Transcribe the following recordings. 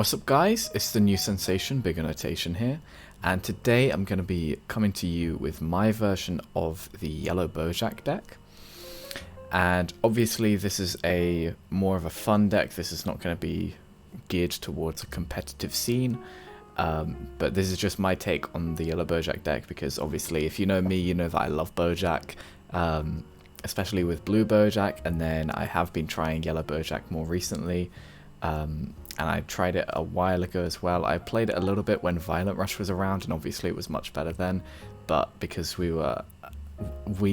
What's up guys, it's the new sensation, Bigger Notation here, and today I'm going to be coming to you with my version of the yellow Boujack deck. And obviously this is a more of a fun deck. This is not going to be geared towards a competitive scene, but this is just my take on the yellow Boujack deck, because obviously if you know me, you know that I love Boujack, especially with blue Boujack, and then I have been trying yellow Boujack more recently. And I tried it a while ago as well. I played it a little bit when Violent Rush was around, and obviously it was much better then. But because we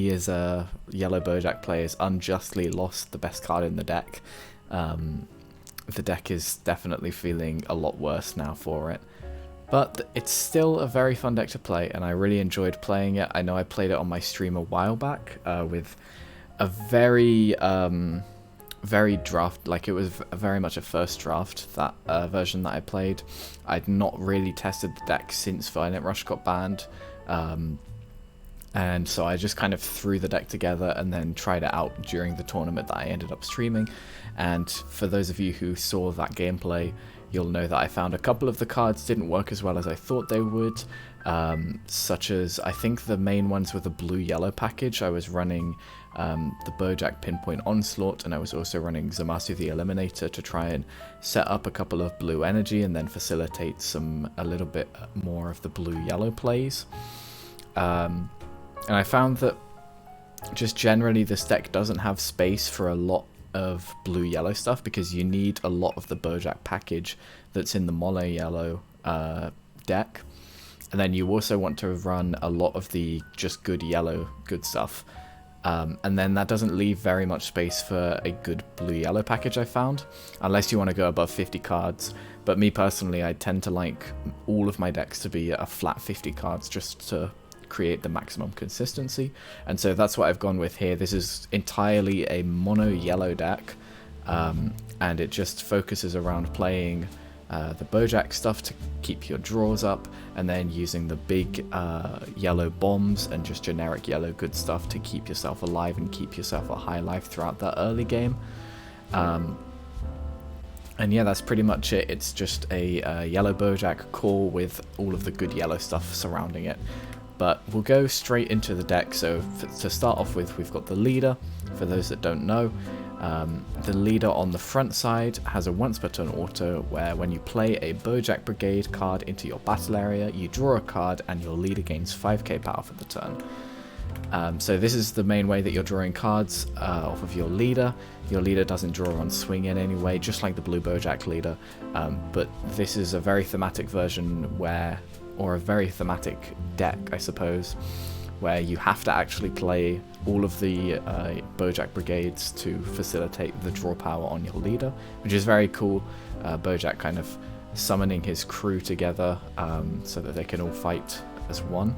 as yellow Boujack players unjustly lost the best card in the deck, the deck is definitely feeling a lot worse now for it. But it's still a very fun deck to play, and I really enjoyed playing it. I know I played it on my stream a while back with a very draft, like it was very much a first draft, that version that I played. I'd not really tested the deck since Violent Rush got banned, and so I just kind of threw the deck together and then tried it out during the tournament that I ended up streaming. And for those of you who saw that gameplay, you'll know that I found a couple of the cards didn't work as well as I thought they would, such as, I think the main ones were the blue-yellow package. I was running the Boujack Pinpoint Onslaught, and I was also running Zamasu the Eliminator to try and set up a couple of blue energy and then facilitate a little bit more of the blue-yellow plays. And I found that just generally this deck doesn't have space for a lot of blue-yellow stuff, because you need a lot of the Boujack package that's in the mono yellow deck, and then you also want to run a lot of the just good yellow good stuff. And then that doesn't leave very much space for a good blue-yellow package, I found, unless you want to go above 50 cards. But me personally, I tend to like all of my decks to be a flat 50 cards just to create the maximum consistency. And so that's what I've gone with here. This is entirely a mono-yellow deck, and it just focuses around playing the Boujack stuff to keep your draws up, and then using the big yellow bombs and just generic yellow good stuff to keep yourself alive and keep yourself a high life throughout that early game. And yeah, that's pretty much it. It's just a yellow Boujack core with all of the good yellow stuff surrounding it. But we'll go straight into the deck. So to start off with, we've got the leader. For those that don't know, the leader on the front side has a once per turn auto, where when you play a Boujack Brigade card into your battle area, you draw a card and your leader gains 5k power for the turn. So this is the main way that you're drawing cards off of your leader. Your leader doesn't draw on swing in any way, just like the blue Boujack leader. But this is a very thematic version or a very thematic deck, I suppose, where you have to actually play all of the Boujack Brigades to facilitate the draw power on your leader, which is very cool. Boujack kind of summoning his crew together so that they can all fight as one.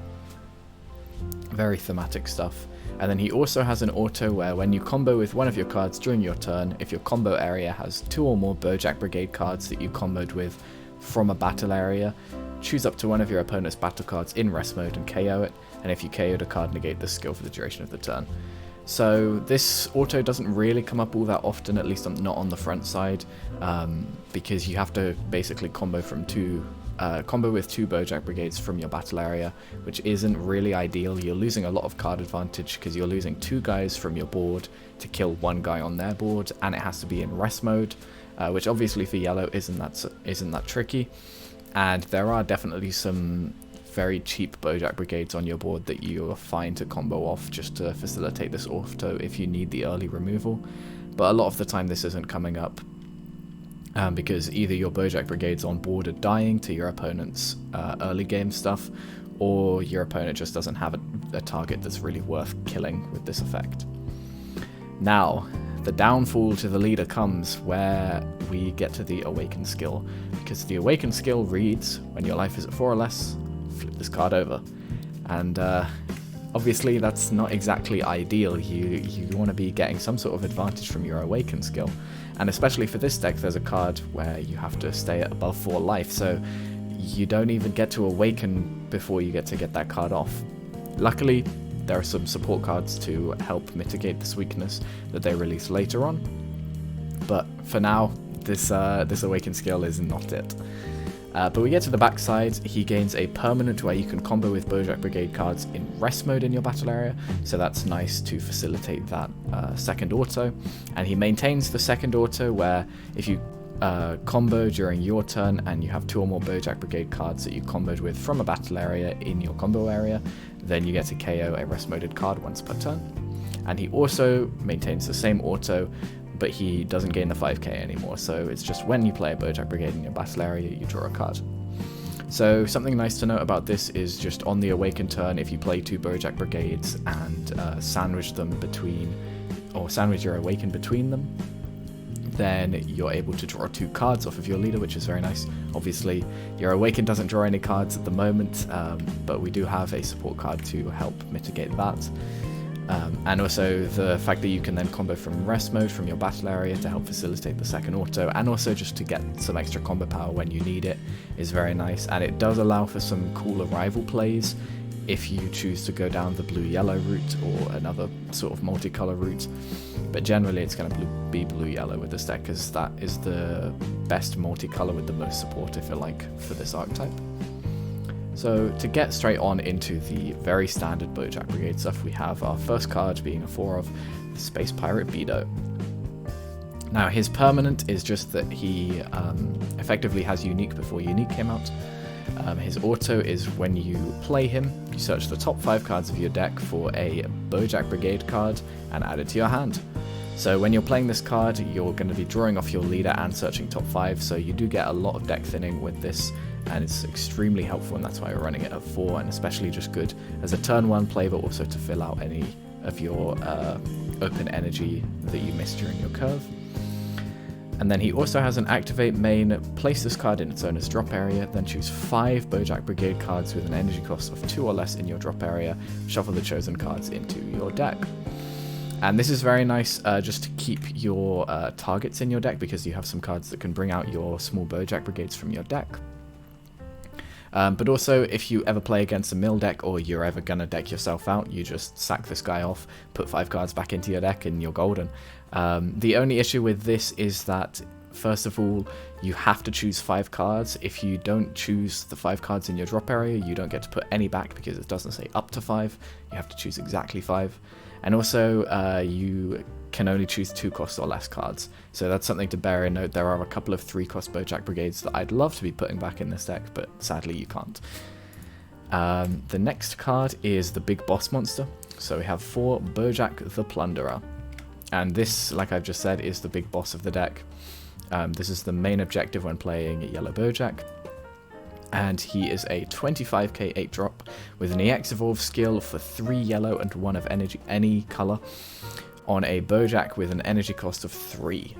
Very thematic stuff. And then he also has an auto where when you combo with one of your cards during your turn, if your combo area has 2 or more Boujack Brigade cards that you comboed with from a battle area, choose up to one of your opponent's battle cards in rest mode and KO it, and if you KO'd a card, negate the skill for the duration of the turn. So this auto doesn't really come up all that often, at least not on the front side, because you have to basically combo with 2 Boujack Brigades from your battle area, which isn't really ideal. You're losing a lot of card advantage because you're losing 2 guys from your board to kill 1 guy on their board, and it has to be in rest mode, which obviously for yellow isn't that tricky. And there are definitely some very cheap Boujack Brigades on your board that you are fine to combo off just to facilitate this auto if you need the early removal. But a lot of the time this isn't coming up, because either your Boujack Brigades on board are dying to your opponent's early game stuff, or your opponent just doesn't have a target that's really worth killing with this effect. Now, the downfall to the leader comes where we get to the Awaken skill, because the Awaken skill reads, when your life is at 4 or less, flip this card over. And obviously that's not exactly ideal. You want to be getting some sort of advantage from your Awaken skill, and especially for this deck there's a card where you have to stay at above 4 life, so you don't even get to Awaken before you get to get that card off. Luckily, there are some support cards to help mitigate this weakness that they release later on, but for now this awakened skill is not it. But we get to the backside. He gains a permanent where you can combo with Boujack Brigade cards in rest mode in your battle area, so that's nice to facilitate that second auto. And he maintains the second auto where if you combo during your turn and you have 2 or more Boujack Brigade cards that you comboed with from a battle area in your combo area, then you get to KO a rest moded card once per turn. And he also maintains the same auto, but he doesn't gain the 5k anymore, so it's just when you play a Boujack Brigade in your battle area, you draw a card. So something nice to note about this is just on the awakened turn, if you play 2 Boujack Brigades and sandwich them between, or sandwich your awakened between them, then you're able to draw 2 cards off of your leader, which is very nice. Obviously, your awakened doesn't draw any cards at the moment, but we do have a support card to help mitigate that. And also the fact that you can then combo from rest mode from your battle area to help facilitate the second auto, and also just to get some extra combo power when you need it, is very nice. And it does allow for some cool arrival plays if you choose to go down the blue-yellow route or another sort of multicolor route. But generally it's going to be blue-yellow with this deck, because that is the best multicolor with the most support, if you like, for this archetype. So to get straight on into the very standard Boujack Brigade stuff, we have our first card being a 4 of Space Pirate Bedo. Now his permanent is just that he effectively has Unique before Unique came out. His auto is when you play him, you search the top 5 cards of your deck for a Boujack Brigade card and add it to your hand. So when you're playing this card, you're going to be drawing off your leader and searching top 5, so you do get a lot of deck thinning with this, and it's extremely helpful, and that's why we're running it at 4, and especially just good as a turn 1 play, but also to fill out any of your open energy that you missed during your curve. And then he also has an activate main, place this card in its owner's drop area, then choose 5 Boujack Brigade cards with an energy cost of 2 or less in your drop area, shuffle the chosen cards into your deck. And this is very nice just to keep your targets in your deck, because you have some cards that can bring out your small Boujack Brigades from your deck. But also, if you ever play against a mill deck, or you're ever going to deck yourself out, you just sack this guy off, put 5 cards back into your deck, and you're golden. The only issue with this is that, first of all, you have to choose 5 cards. If you don't choose the 5 cards in your drop area, you don't get to put any back, because it doesn't say up to 5. You have to choose exactly 5. And also, you can only choose 2 cost or less cards. So that's something to bear in note. There are a couple of 3-cost Boujack Brigades that I'd love to be putting back in this deck, but sadly you can't. The next card is the Big Boss Monster. So we have 4 Boujack the Plunderer. And this, like I've just said, is the big boss of the deck. This is the main objective when playing Yellow Boujack. And he is a 25k 8-drop with an EX Evolve skill for 3 yellow and 1 of energy, any color, on a Boujack with an energy cost of 3.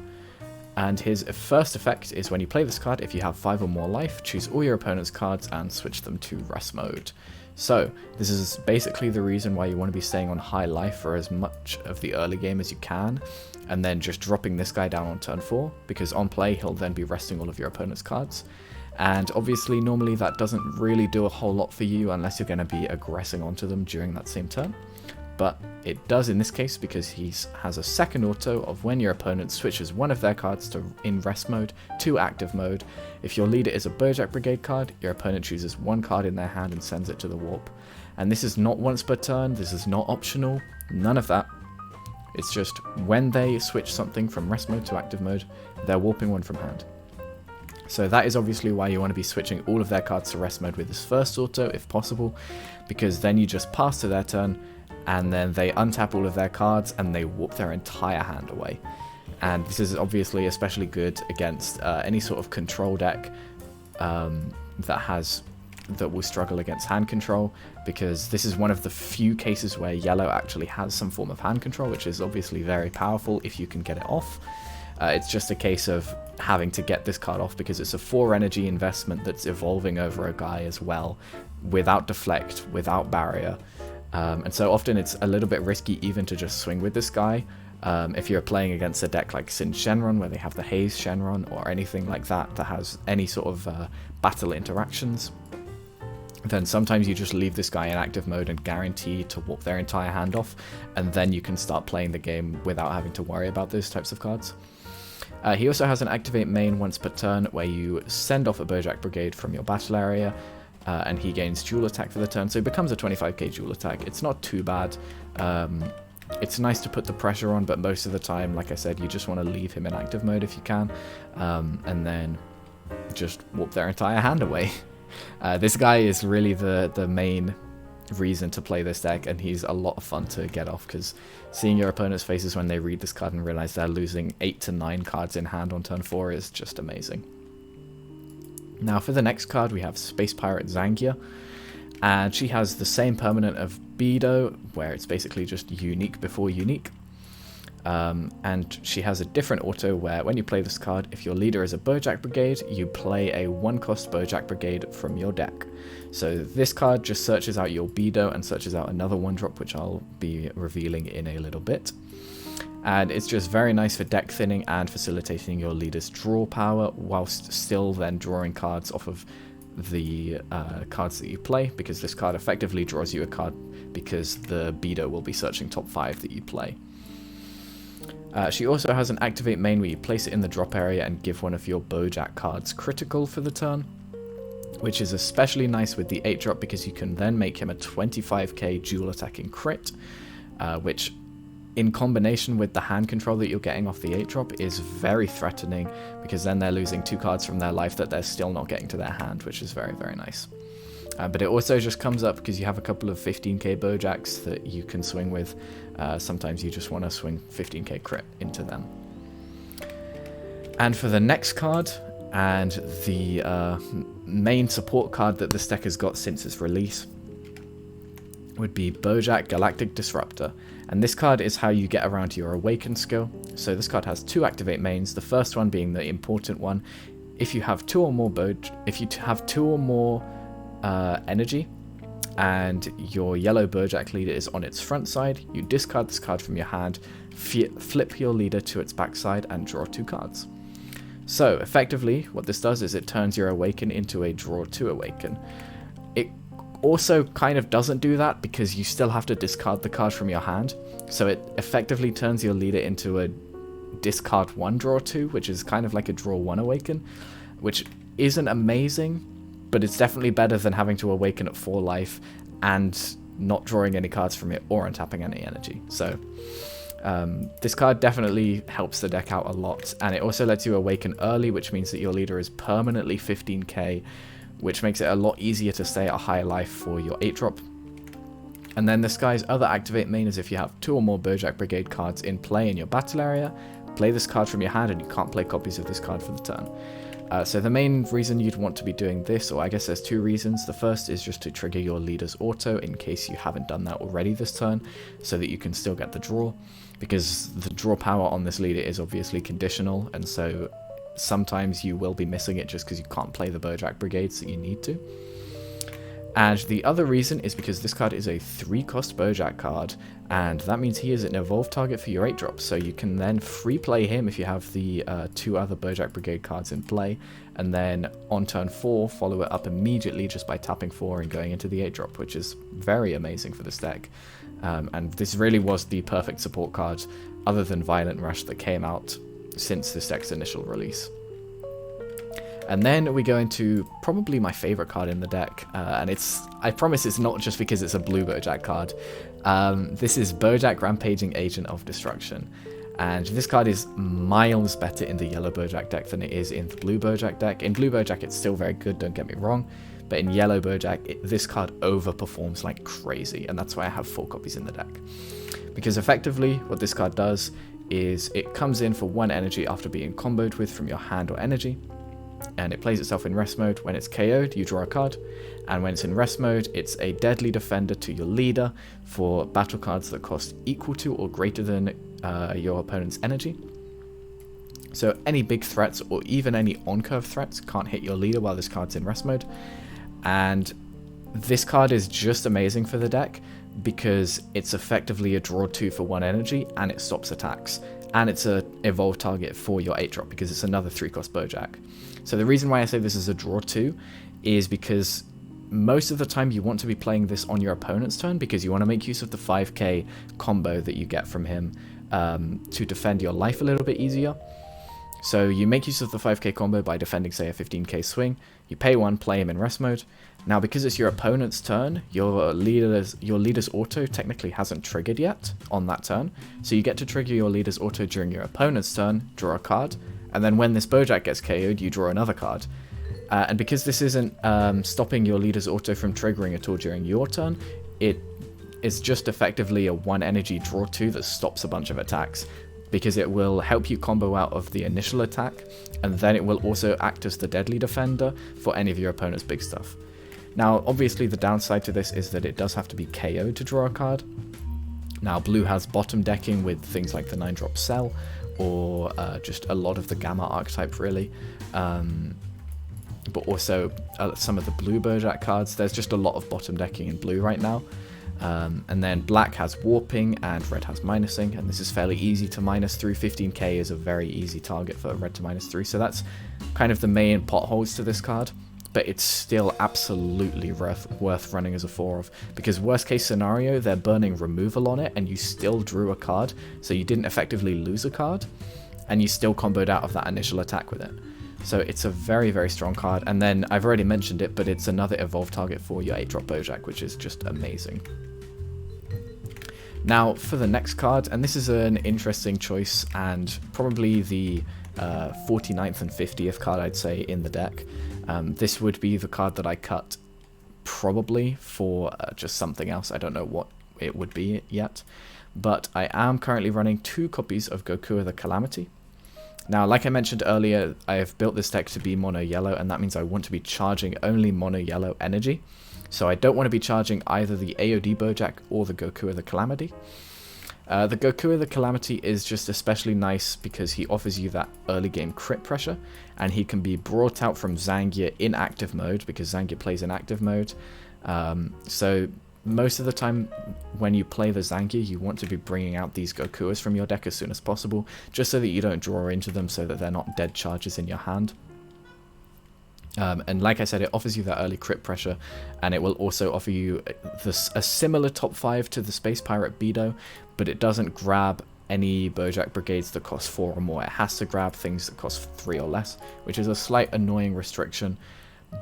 And his first effect is when you play this card, if you have 5 or more life, choose all your opponent's cards and switch them to rest mode. So this is basically the reason why you want to be staying on high life for as much of the early game as you can, and then just dropping this guy down on turn 4, because on play he'll then be resting all of your opponent's cards. And obviously normally that doesn't really do a whole lot for you unless you're going to be aggressing onto them during that same turn. But it does in this case, because he has a second auto of when your opponent switches one of their cards to in rest mode to active mode. If your leader is a Boujack Brigade card, your opponent chooses 1 card in their hand and sends it to the warp. And this is not once per turn, this is not optional, none of that. It's just when they switch something from rest mode to active mode, they're warping 1 from hand. So that is obviously why you want to be switching all of their cards to rest mode with this first auto, if possible, because then you just pass to their turn, and then they untap all of their cards, and they warp their entire hand away. And this is obviously especially good against any sort of control deck that will struggle against hand control, because this is one of the few cases where yellow actually has some form of hand control, which is obviously very powerful if you can get it off. It's just a case of having to get this card off, because it's a 4 energy investment that's evolving over a guy as well, without deflect, without barrier. And so often it's a little bit risky even to just swing with this guy. If you're playing against a deck like Sin Shenron, where they have the Haze Shenron, or anything like that that has any sort of battle interactions, then sometimes you just leave this guy in active mode and guarantee to warp their entire hand off, and then you can start playing the game without having to worry about those types of cards. He also has an activate main once per turn where you send off a Boujack brigade from your battle area, and he gains dual attack for the turn, so it becomes a 25k dual attack. It's not too bad. It's nice to put the pressure on, but most of the time, like I said, you just want to leave him in active mode if you can, and then just warp their entire hand away. This guy is really the main reason to play this deck, and he's a lot of fun to get off, because seeing your opponent's faces when they read this card and realize they're losing 8 to 9 cards in hand on turn 4 is just amazing. Now for the next card we have Space Pirate Zangia, and she has the same permanent of Bedo, where it's basically just unique before unique. And she has a different auto where when you play this card, if your leader is a Boujack Brigade, you play a 1-cost Boujack Brigade from your deck. So this card just searches out your Bedo and searches out another 1-drop, which I'll be revealing in a little bit. And it's just very nice for deck thinning and facilitating your leader's draw power, whilst still then drawing cards off of the cards that you play, because this card effectively draws you a card because the Bedo will be searching top 5 that you play. She also has an activate main where you place it in the drop area and give one of your Boujack cards critical for the turn, which is especially nice with the 8-drop because you can then make him a 25k dual attacking crit, which in combination with the hand control that you're getting off the 8-drop is very threatening, because then they're losing 2 cards from their life that they're still not getting to their hand, which is very, very nice. But it also just comes up because you have a couple of 15k Bojacks that you can swing with. Sometimes you just want to swing 15k crit into them. And for the next card, and the main support card that this deck has got since its release, would be Boujack Galactic Disruptor. And this card is how you get around your Awaken skill. So this card has 2 activate mains, the first one being the important one. If you have 2 or more energy, and your yellow Boujack leader is on its front side, you discard this card from your hand, flip your leader to its backside, and draw 2 cards. So effectively, what this does is it turns your Awaken into a draw 2 Awaken. It also kind of doesn't do that because you still have to discard the card from your hand, so it effectively turns your leader into a discard 1 draw 2, which is kind of like a draw 1 Awaken, which isn't amazing, but it's definitely better than having to Awaken at 4 life and not drawing any cards from it or untapping any energy. So this card definitely helps the deck out a lot, and it also lets you Awaken early, which means that your leader is permanently 15k, which makes it a lot easier to stay at a high life for your 8-drop. And then this guy's other activate main is if you have 2 or more Boujack Brigade cards in play in your battle area, play this card from your hand and you can't play copies of this card for the turn. So the main reason you'd want to be doing this, or I guess there's 2 reasons. The first is just to trigger your leader's auto in case you haven't done that already this turn, so that you can still get the draw, because the draw power on this leader is obviously conditional, and so sometimes you will be missing it just because you can't play the Boujack Brigades that you need to. And the other reason is because this card is a 3-cost Boujack card, and that means he is an evolved target for your 8-drop, so you can then free play him if you have the 2 other Boujack Brigade cards in play, and then on turn 4 follow it up immediately just by tapping 4 and going into the 8-drop, which is very amazing for this deck. And this really was the perfect support card, other than Violent Rush, that came out since this deck's initial release. And then we go into probably my favorite card in the deck, and I promise it's not just because it's a blue Boujack card. This is Boujack Rampaging Agent of Destruction, and this card is miles better in the yellow Boujack deck than it is in the blue Boujack deck. In blue Boujack it's still very good, don't get me wrong, but in yellow Boujack this card overperforms like crazy, and that's why I have 4 copies in the deck. Because effectively what this card does is it comes in for 1 energy after being comboed with from your hand or energy, and it plays itself in rest mode. When it's KO'd, you draw a card, and when it's in rest mode, it's a deadly defender to your leader for battle cards that cost equal to or greater than your opponent's energy. So any big threats or even any on-curve threats can't hit your leader while this card's in rest mode. And this card is just amazing for the deck because it's effectively a draw 2 for 1 energy, and it stops attacks. And it's a evolved target for your 8-drop because it's another 3-cost Boujack. So the reason why I say this is a draw 2 is because most of the time you want to be playing this on your opponent's turn, because you want to make use of the 5k combo that you get from him to defend your life a little bit easier. So you make use of the 5k combo by defending, say, a 15k swing. You pay 1, play him in rest mode. Now, because it's your opponent's turn, your leader's auto technically hasn't triggered yet on that turn. So you get to trigger your leader's auto during your opponent's turn, draw a card, and then when this Boujack gets KO'd, you draw another card. And because this isn't stopping your leader's auto from triggering at all during your turn, it is just effectively a 1 energy draw 2 that stops a bunch of attacks, because it will help you combo out of the initial attack, and then it will also act as the deadly defender for any of your opponent's big stuff. Now, obviously the downside to this is that it does have to be KO'd to draw a card. Now, blue has bottom decking with things like the 9-drop Cell, or just a lot of the Gamma archetype, really. But also some of the blue Boujack cards. There's just a lot of bottom decking in blue right now. And then black has warping and red has minusing, and this is fairly easy to minus through. 15k is a very easy target for red to minus through, so that's kind of the main potholes to this card, but it's still absolutely worth running as a 4-of, because worst case scenario, they're burning removal on it and you still drew a card, so you didn't effectively lose a card, and you still comboed out of that initial attack with it. So it's a very, very strong card, and then I've already mentioned it, but it's another evolved target for your 8-drop Boujack, which is just amazing. Now, for the next card, and this is an interesting choice, and probably the 49th and 50th card, I'd say, in the deck. This would be the card that I cut probably for just something else. I don't know what it would be yet, but I am currently running 2 copies of Goku the Calamity. Now, like I mentioned earlier, I have built this deck to be mono yellow, and that means I want to be charging only mono yellow energy. So I don't want to be charging either the AOD Boujack or the Goku the Calamity. The Goku the Calamity is just especially nice because he offers you that early game crit pressure, and he can be brought out from Zangief in active mode, because Zangief plays in active mode. So most of the time when you play the Zangief, you want to be bringing out these Gokuas from your deck as soon as possible, just so that you don't draw into them, so that they're not dead charges in your hand. And like I said, it offers you that early crit pressure, and it will also offer you a similar top 5 to the Space Pirate Bedo, but it doesn't grab any Boujack brigades that cost 4 or more. It has to grab things that cost 3 or less, which is a slight annoying restriction,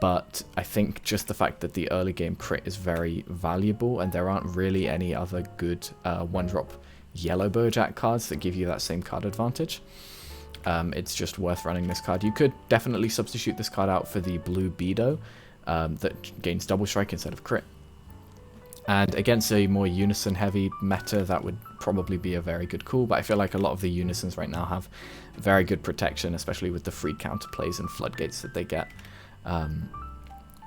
but I think just the fact that the early game crit is very valuable, and there aren't really any other good 1-drop yellow Boujack cards that give you that same card advantage. It's just worth running this card. You could definitely substitute this card out for the blue Bedo that gains double strike instead of crit. And against a more unison heavy meta, that would probably be a very good call, but I feel like a lot of the unisons right now have very good protection, especially with the free counterplays and floodgates that they get.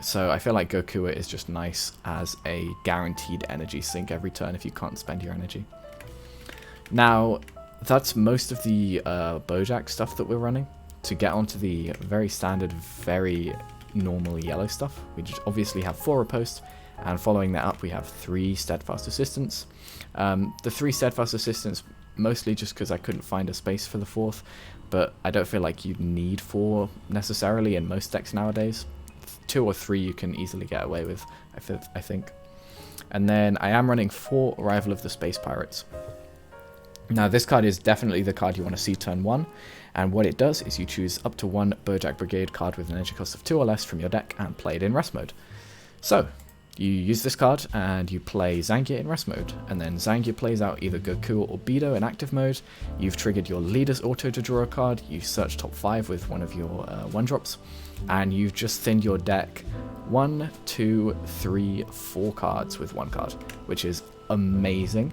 So I feel like Goku is just nice as a guaranteed energy sink every turn if you can't spend your energy. Now, that's most of the Boujack stuff that we're running. To get onto the very standard, very normal yellow stuff, we just obviously have 4 riposte, and following that up we have 3 steadfast assistants. The 3 steadfast assistants mostly just because I couldn't find a space for the 4th, but I don't feel like you'd need 4 necessarily in most decks nowadays. 2 or 3 you can easily get away with, I think. And then I am running 4 Arrival of the Space Pirates. Now, this card is definitely the card you want to see turn 1, and what it does is you choose up to 1 Boujack Brigade card with an energy cost of 2 or less from your deck and play it in rest mode. So, you use this card and you play Zangief in rest mode, and then Zangief plays out either Goku or Bedo in active mode. You've triggered your leader's auto to draw a card, you search top 5 with one of your 1-drops, and you've just thinned your deck 1, 2, 3, 4 cards with 1 card, which is amazing.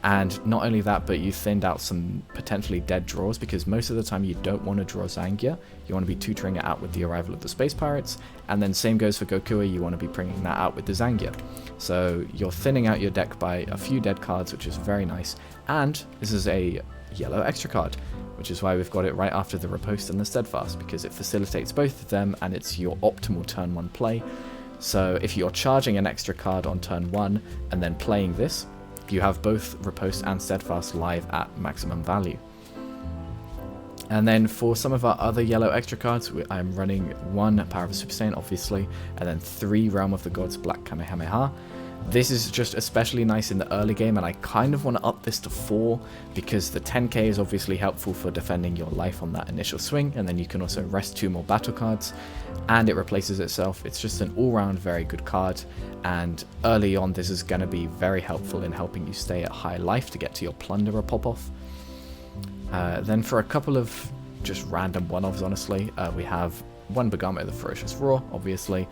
And not only that, but you thinned out some potentially dead draws, because most of the time you don't want to draw Zangief. You want to be tutoring it out with the Arrival of the Space Pirates, and then same goes for Goku, you want to be bringing that out with the Zangief. So you're thinning out your deck by a few dead cards, which is very nice. And this is a yellow extra card, which is why we've got it right after the Riposte and the Steadfast, because it facilitates both of them and it's your optimal turn 1 play. So if you're charging an extra card on turn 1 and then playing this, you have both Riposte and Steadfast live at maximum value. And then for some of our other yellow extra cards, I'm running 1 Power of the Super Saiyan, obviously, and then 3 Realm of the Gods Black Kamehameha. This is just especially nice in the early game, and I kind of want to up this to 4 because the 10k is obviously helpful for defending your life on that initial swing, and then you can also rest 2 more battle cards, and it replaces itself. It's just an all-round very good card, and early on this is going to be very helpful in helping you stay at high life to get to your Plunderer pop-off. Then for a couple of just random one-offs, honestly, we have one Boujack the Ferocious Roar, obviously.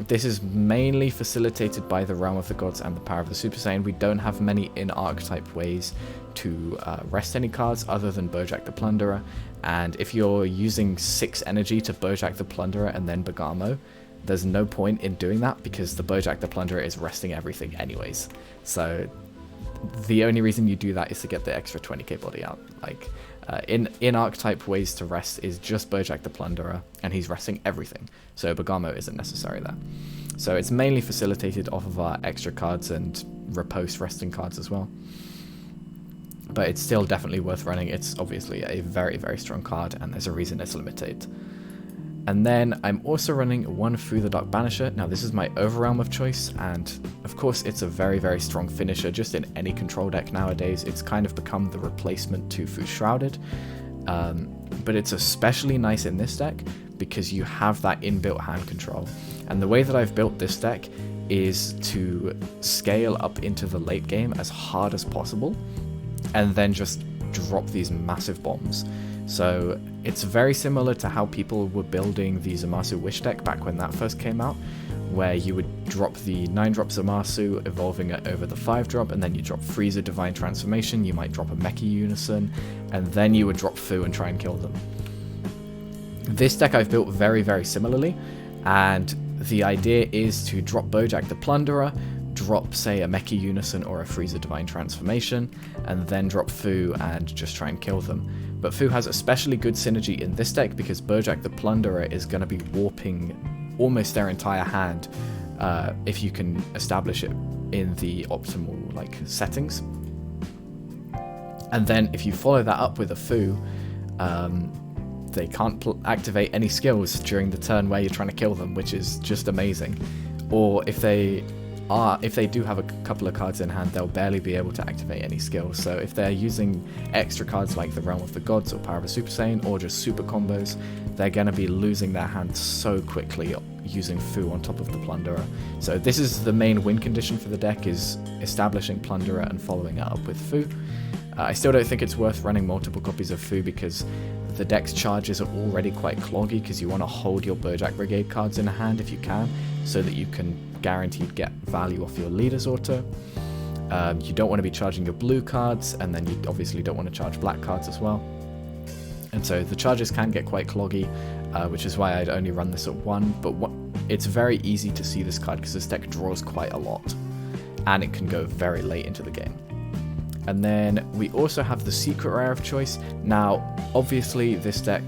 This is mainly facilitated by the Realm of the Gods and the power of the Super Saiyan. We don't have many in-archetype ways to rest any cards other than Boujack the Plunderer, and if you're using 6 energy to Boujack the Plunderer and then Boujack, there's no point in doing that because the Boujack the Plunderer is resting everything anyways. So the only reason you do that is to get the extra 20k body out. Like, in archetype ways to rest is just Boujack the Plunderer, and he's resting everything, so Boujack isn't necessary there. So it's mainly facilitated off of our extra cards and riposte resting cards as well. But it's still definitely worth running. It's obviously a very, very strong card, and there's a reason it's limited. And then I'm also running one Fu the Dark Banisher. Now this is my Overrealm of choice, and of course it's a very, very strong finisher just in any control deck nowadays. It's kind of become the replacement to Fu Shrouded, but it's especially nice in this deck because you have that inbuilt hand control. And the way that I've built this deck is to scale up into the late game as hard as possible, and then just drop these massive bombs. So it's very similar to how people were building the Zamasu Wish deck back when that first came out, where you would drop the 9-drop Zamasu, evolving it over the 5-drop, and then you drop Frieza Divine Transformation, you might drop a Mecha Unison, and then you would drop Fu and try and kill them. This deck I've built very, very similarly, and the idea is to drop Boujack the Plunderer, drop, say, a Mecha Unison or a Frieza Divine Transformation, and then drop Fu and just try and kill them. But Fu has especially good synergy in this deck because Boujack the Plunderer is going to be warping almost their entire hand if you can establish it in the optimal settings. And then if you follow that up with a Fu, they can't activate any skills during the turn where you're trying to kill them, which is just amazing. Or if they do have a couple of cards in hand, they'll barely be able to activate any skills. So if they're using extra cards like the Realm of the Gods or Power of a Super Saiyan or just super combos, they're going to be losing their hand so quickly using Fu on top of the Plunderer. So this is the main win condition for the deck, is establishing Plunderer and following it up with Fu. I still don't think it's worth running multiple copies of Fu because the deck's charges are already quite cloggy, because you want to hold your Boujack Brigade cards in hand if you can, so that you can guaranteed get value off your leader's auto. You don't want to be charging your blue cards, and then you obviously don't want to charge black cards as well. And so the charges can get quite cloggy, which is why I'd only run this at 1, but it's very easy to see this card because this deck draws quite a lot, and it can go very late into the game. And then we also have the secret rare of choice. Now, obviously this deck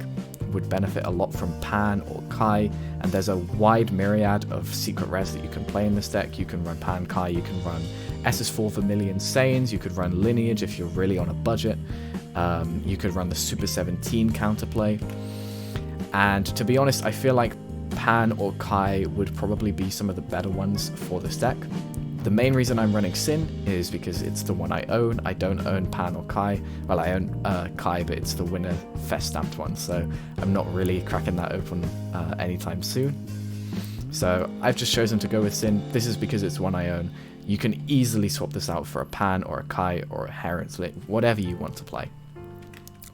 would benefit a lot from Pan or Kai, and there's a wide myriad of secret rares that you can play in this deck. You can run Pan, Kai, you can run SS4 Vermilion Saiyans, you could run Lineage if you're really on a budget, you could run the Super 17 counterplay, and to be honest, I feel like Pan or Kai would probably be some of the better ones for this deck. The main reason I'm running Sin is because it's the one I own. I don't own Pan or Kai. Well, I own Kai, but it's the winner Fest stamped one, so I'm not really cracking that open anytime soon. So I've just chosen to go with Sin. This is because it's one I own. You can easily swap this out for a Pan or a Kai or a Heron Slit, whatever you want to play.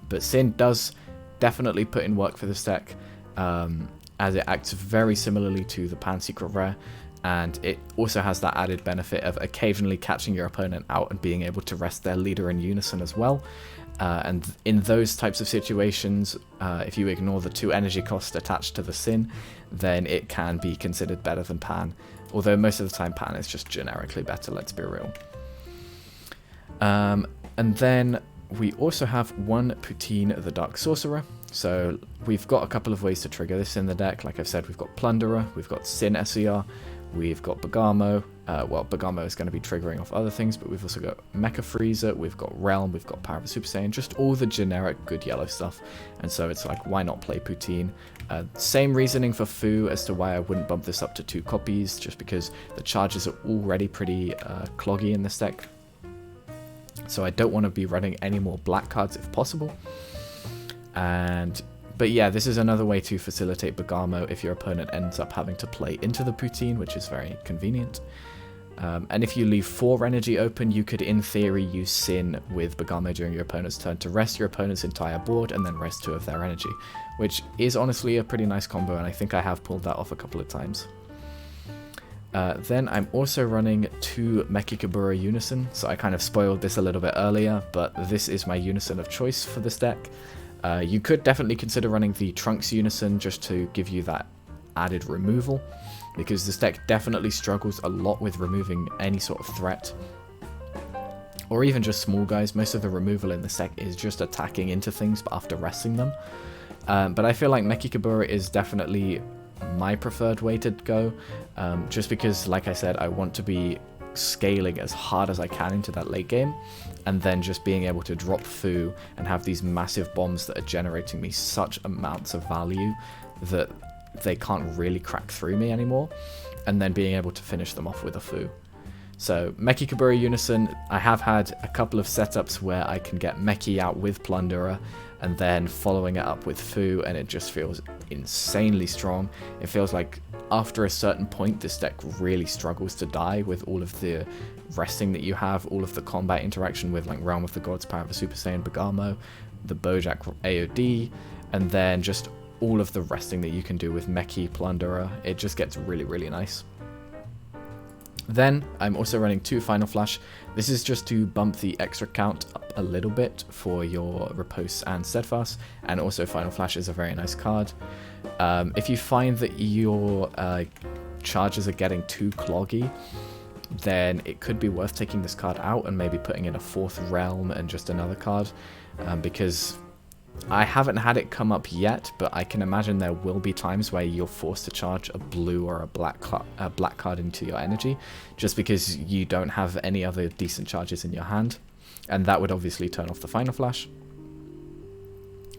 But Sin does definitely put in work for this deck, as it acts very similarly to the Pan Secret Rare, and it also has that added benefit of occasionally catching your opponent out and being able to rest their leader in unison as well. And in those types of situations, if you ignore the 2 energy cost attached to the Sin, then it can be considered better than Pan. Although most of the time Pan is just generically better, let's be real. And then we also have one Poutine the Dark Sorcerer. So we've got a couple of ways to trigger this in the deck. Like I've said, we've got Plunderer, we've got Sin SER, we've got Boujack, well, Bergamo is going to be triggering off other things, but we've also got Mecha Freezer, we've got Realm, we've got Power of the Super Saiyan, just all the generic good yellow stuff. And so it's like, why not play Poutine? Same reasoning for Fu as to why I wouldn't bump this up to 2 copies, just because the charges are already pretty cloggy in this deck. So I don't want to be running any more black cards if possible. But yeah, this is another way to facilitate Bergamo if your opponent ends up having to play into the Poutine, which is very convenient. And if you leave 4 energy open, you could in theory use Sin with Bergamo during your opponent's turn to rest your opponent's entire board and then rest 2 of their energy, which is honestly a pretty nice combo, and I think I have pulled that off a couple of times. Then I'm also running 2 Mechikabura Unison, so I kind of spoiled this a little bit earlier, but this is my Unison of choice for this deck. You could definitely consider running the Trunks Unison just to give you that added removal, because this deck definitely struggles a lot with removing any sort of threat, or even just small guys. Most of the removal in this deck is just attacking into things but after resting them. But I feel like Mechikabura is definitely my preferred way to go, just because, like I said, I want to be scaling as hard as I can into that late game, and then just being able to drop Fu and have these massive bombs that are generating me such amounts of value that they can't really crack through me anymore, and then being able to finish them off with a Fu. So Mechikabura Unison, I have had a couple of setups where I can get Meki out with Plunderer and then following it up with Fu, and it just feels insanely strong. It feels like after a certain point this deck really struggles to die with all of the resting that you have, all of the combat interaction with like Realm of the Gods, Power of the Super Saiyan, Bergamo, the Boujack AOD, and then just all of the resting that you can do with Meki, Plunderer. It just gets really, really nice. Then I'm also running 2 Final Flash. This is just to bump the extra count up a little bit for your Riposte and Steadfast, and also Final Flash is a very nice card. If you find that your charges are getting too cloggy, then it could be worth taking this card out and maybe putting in a 4th Realm and just another card, because I haven't had it come up yet, but I can imagine there will be times where you're forced to charge a blue or a black card into your energy, just because you don't have any other decent charges in your hand, and that would obviously turn off the Final Flash.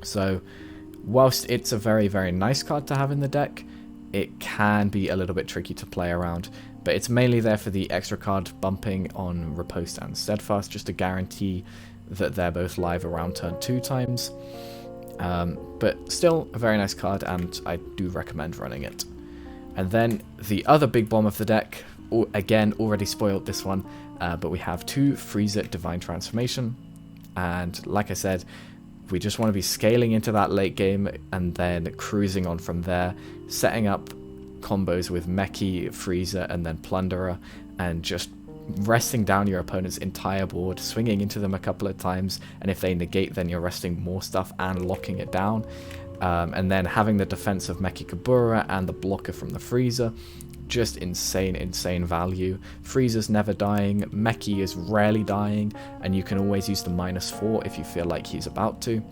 So whilst it's a very, very nice card to have in the deck, it can be a little bit tricky to play around, but it's mainly there for the extra card bumping on Riposte and Steadfast, just to guarantee that they're both live around turn 2 times. But still a very nice card, and I do recommend running it. And then the other big bomb of the deck, again already spoiled this one, but we have 2 Frieza Divine Transformation, and like I said, we just want to be scaling into that late game and then cruising on from there, setting up combos with Meki, Frieza, and then Plunderer, and just resting down your opponent's entire board, swinging into them a couple of times, and if they negate, then you're resting more stuff and locking it down, and then having the defense of Mechikabura and the blocker from the Frieza. Just insane value. Frieza's never dying, Meki is rarely dying, and you can always use the -4 if you feel like he's about to.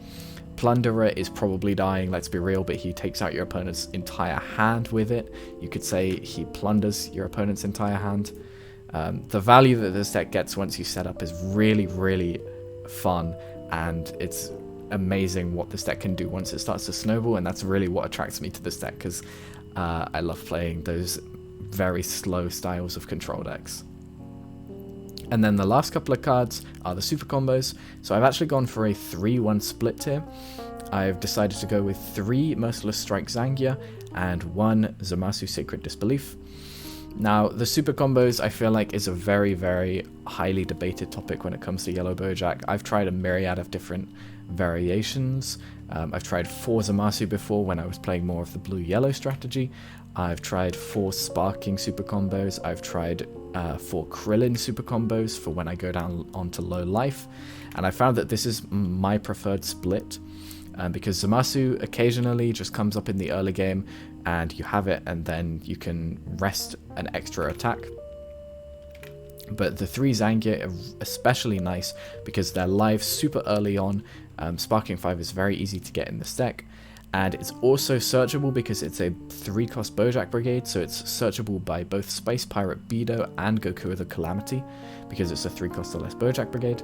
Plunderer is probably dying, let's be real, but he takes out your opponent's entire hand with it. You could say he plunders your opponent's entire hand. The value that this deck gets once you set up is really, really fun, and it's amazing what this deck can do once it starts to snowball, and that's really what attracts me to this deck, because I love playing those very slow styles of control decks. And then the last couple of cards are the super combos. So I've actually gone for a 3-1 split here. I've decided to go with 3 Merciless Strike Zangia and 1 Zamasu Sacred Disbelief. Now, the super combos I feel like is a very, very highly debated topic when it comes to Yellow Bojack. I've tried a myriad of different variations. I've tried 4 Zamasu before when I was playing more of the blue-yellow strategy. I've tried 4 Sparking super combos. I've tried 4 Krillin super combos for when I go down onto low life. And I found that this is my preferred split, because Zamasu occasionally just comes up in the early game and you have it, and then you can rest an extra attack. But the 3 Zangia are especially nice because they're live super early on. Sparking 5 is very easy to get in this deck, And it's also searchable because it's a 3-cost Boujack brigade, so it's searchable by both Space Pirate Bedo and Goku the Calamity, because it's a 3-cost or less Boujack brigade.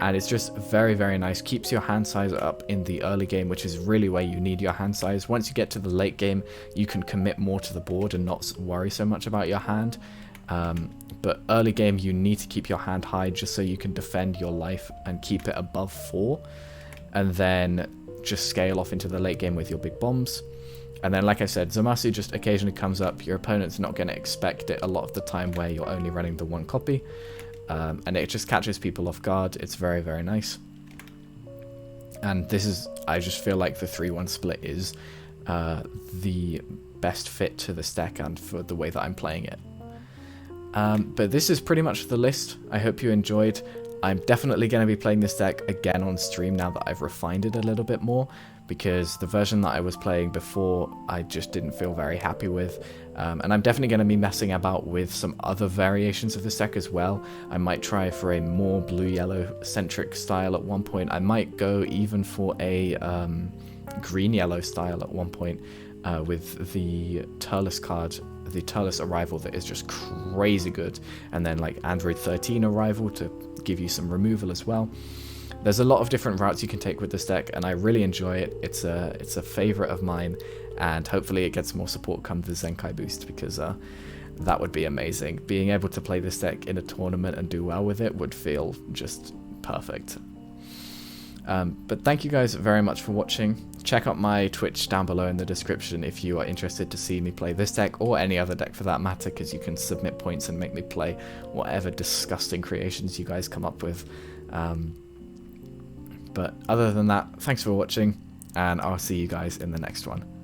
And it's just very, very nice. Keeps your hand size up in the early game, which is really where you need your hand size. Once you get to the late game, you can commit more to the board and not worry so much about your hand. But early game, you need to keep your hand high just so you can defend your life and keep it above 4. And then just scale off into the late game with your big bombs. And then, like I said, Zamasu just occasionally comes up. Your opponent's not going to expect it a lot of the time where you're only running the 1 copy. And it just catches people off guard. It's very, very nice. And this is, I just feel like the 3-1 split is the best fit to this deck and for the way that I'm playing it. But this is pretty much the list. I hope you enjoyed. I'm definitely going to be playing this deck again on stream now that I've refined it a little bit more, because the version that I was playing before I just didn't feel very happy with. And I'm definitely going to be messing about with some other variations of this deck as well. I might try for a more blue-yellow centric style at one point. I might go even for a green-yellow style at one point with the Turles card, the Turles Arrival that is just crazy good, and then like Android 13 Arrival to give you some removal as well. There's a lot of different routes you can take with this deck, and I really enjoy it. It's a favorite of mine, and hopefully it gets more support come the Zenkai boost, because that would be amazing. Being able to play this deck in a tournament and do well with it would feel just perfect. But thank you guys very much for watching. Check out my Twitch down below in the description if you are interested to see me play this deck, or any other deck for that matter, because you can submit points and make me play whatever disgusting creations you guys come up with. But other than that, thanks for watching, and I'll see you guys in the next one.